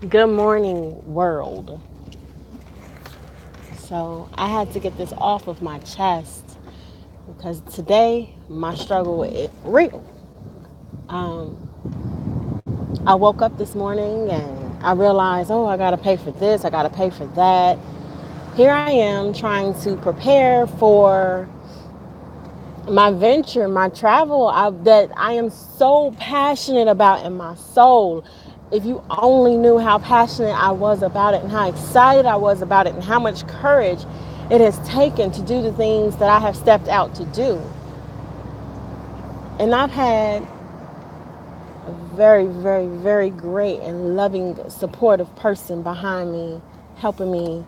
Good morning, world. So, I had to get this off of my chest because today my struggle is real. Um, I woke up this morning and I realized, oh, I got to pay for this, I got to pay for that. Here I am trying to prepare for my venture, my travel that I am so passionate about in my soul. If you only knew how passionate I was about it and how excited I was about it and how much courage it has taken to do the things that I have stepped out to do. And I've had a very, very, very great and loving, supportive person behind me, helping me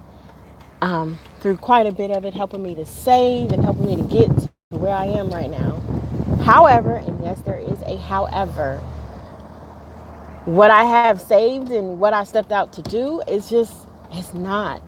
through quite a bit of it, helping me to save and helping me to get to where I am right now. However, and yes, there is a however, what I have saved and what I stepped out to do is just, it's not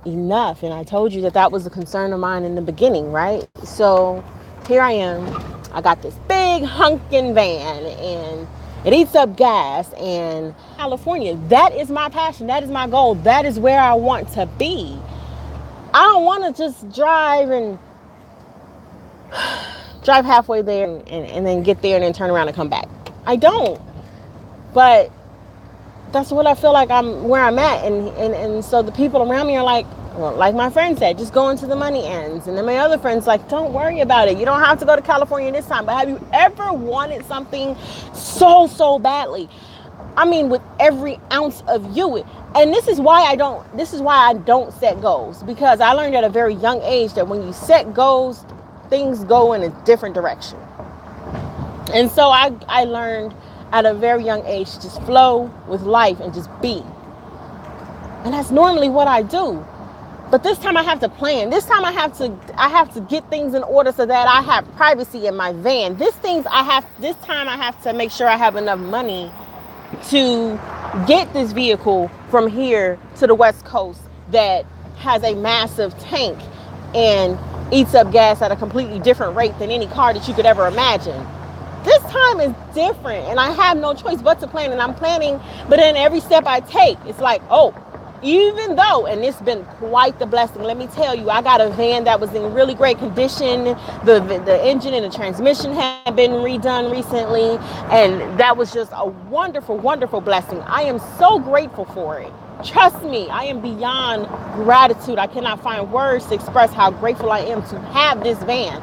enough. And I told you that that was a concern of mine in the beginning, right? So here I am. I got this big hunkin' van and it eats up gas and California. That is my passion. That is my goal. That is where I want to be. I don't want to just drive halfway there and then get there and then turn around and come back. I don't. But that's what I feel like I'm where I'm at. And so the people around me are like, well, like my friend said, just go into the money ends. And then my other friend's like, don't worry about it. You don't have to go to California this time. But have you ever wanted something so badly? I mean, with every ounce of you. And this is why I don't set goals. Because I learned at a very young age that when you set goals, things go in a different direction. And so I learned at a very young age to just flow with life and just be. And that's normally what I do. But this time I have to plan. This time I have to get things in order so that I have privacy in my van. This time I have to make sure I have enough money to get this vehicle from here to the West Coast that has a massive tank and eats up gas at a completely different rate than any car that you could ever imagine. This time is different and I have no choice but to plan, and I'm planning, but then every step I take, it's like, oh, even though, and it's been quite the blessing, let me tell you, I got a van that was in really great condition. The engine and the transmission had been redone recently, and that was just a wonderful, wonderful blessing. I am so grateful for it. Trust me, I am beyond gratitude. I cannot find words to express how grateful I am to have this van.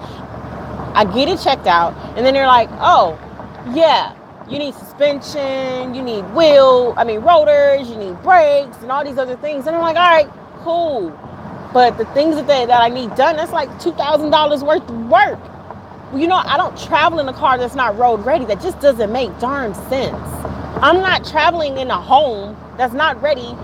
I get it checked out, and then they're like, oh, yeah, you need suspension, you need rotors, you need brakes, and all these other things. And I'm like, all right, cool. But the things that I need done, that's like $2,000 worth of work. Well, I don't travel in a car that's not road ready. That just doesn't make darn sense. I'm not traveling in a home that's not ready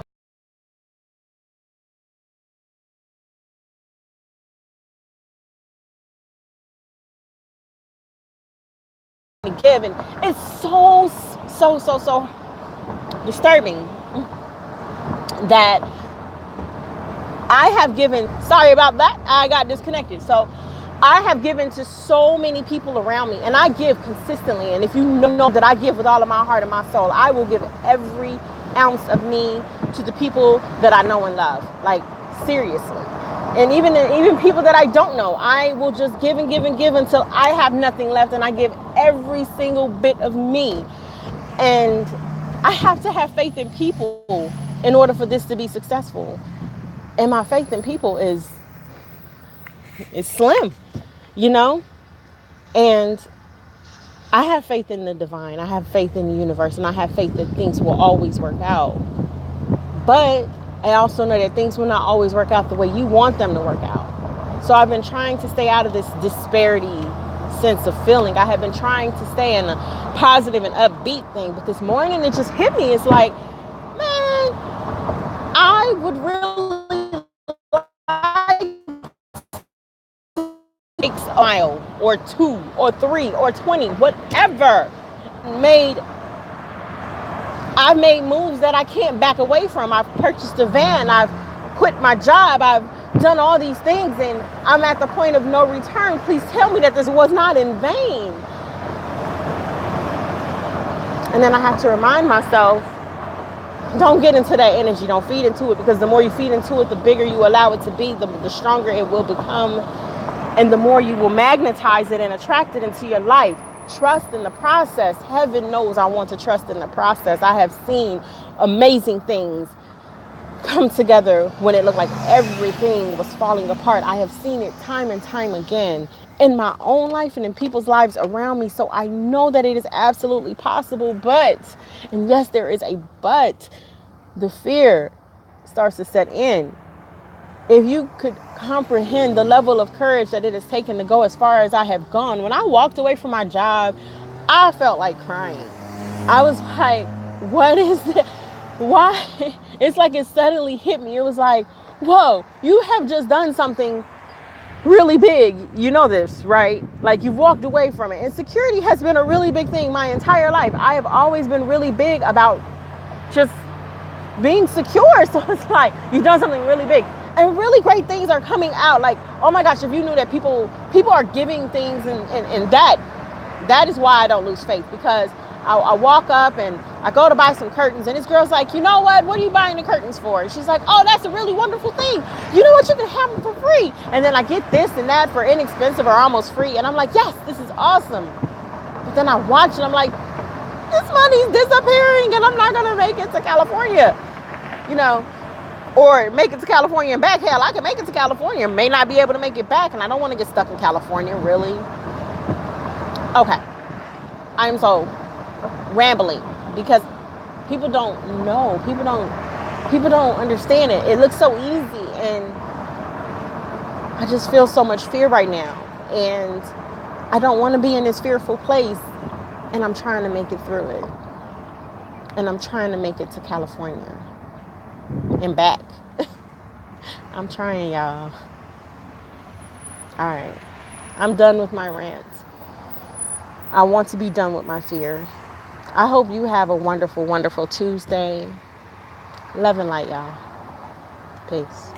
to give. And it's so disturbing that I have given, sorry about that, I got disconnected. So I have given to so many people around me, and I give consistently. And if you know that I give with all of my heart and my soul, I will give every ounce of me to the people that I know and love. Like, seriously. And even people that I don't know, I will just give and give and give until I have nothing left, and I give every single bit of me. And I have to have faith in people in order for this to be successful. And my faith in people is slim, you know? And I have faith in the divine. I have faith in the universe, and I have faith that things will always work out. But I also know that things will not always work out the way you want them to work out. So I've been trying to stay out of this disparity sense of feeling. I have been trying to stay in a positive and upbeat thing. But this morning it just hit me. It's like, man, I would really like a mile or two or three or 20, whatever. Made I've made moves that I can't back away from. I've purchased a van. I've quit my job. I've done all these things, and I'm at the point of no return. Please tell me that this was not in vain. And then I have to remind myself Don't get into that energy. Don't feed into it, because the more you feed into it, the bigger you allow it to be, the stronger it will become, and the more you will magnetize it and attract it into your life. Trust in the process. Heaven knows I want to trust in the process. I have seen amazing things come together when it looked like everything was falling apart. I have seen it time and time again in my own life and in people's lives around me. So I know that it is absolutely possible. But, and yes, there is a but, the fear starts to set in. If you could comprehend the level of courage that it has taken to go as far as I have gone, when I walked away from my job, I felt like crying. I was like, what is it? Why? It's like it suddenly hit me. It was like, whoa, you have just done something really big. You know this, right? Like, you've walked away from it. And security has been a really big thing my entire life. I have always been really big about just being secure. So it's like, you've done something really big. And really great things are coming out. Like, oh my gosh, if you knew that people are giving things, and that is why I don't lose faith, because I walk up and I go to buy some curtains, and this girl's like, you know what are you buying the curtains for? And she's like, oh, that's a really wonderful thing. You know what, you can have them for free. And then I get this and that for inexpensive or almost free. And I'm like, yes, this is awesome. But then I watch and I'm like, this money's disappearing and I'm not going to make it to California, or make it to California and back. Hell, I can make it to California, may not be able to make it back, and I don't want to get stuck in California, really. Okay. I'm so rambling because people don't know. People don't understand it. It looks so easy, and I just feel so much fear right now, and I don't want to be in this fearful place, and I'm trying to make it through it, and I'm trying to make it to California and back. I'm trying, y'all. All right. I'm done with my rant. I want to be done with my fear. I hope you have a wonderful, wonderful Tuesday. Love and light, y'all. Peace.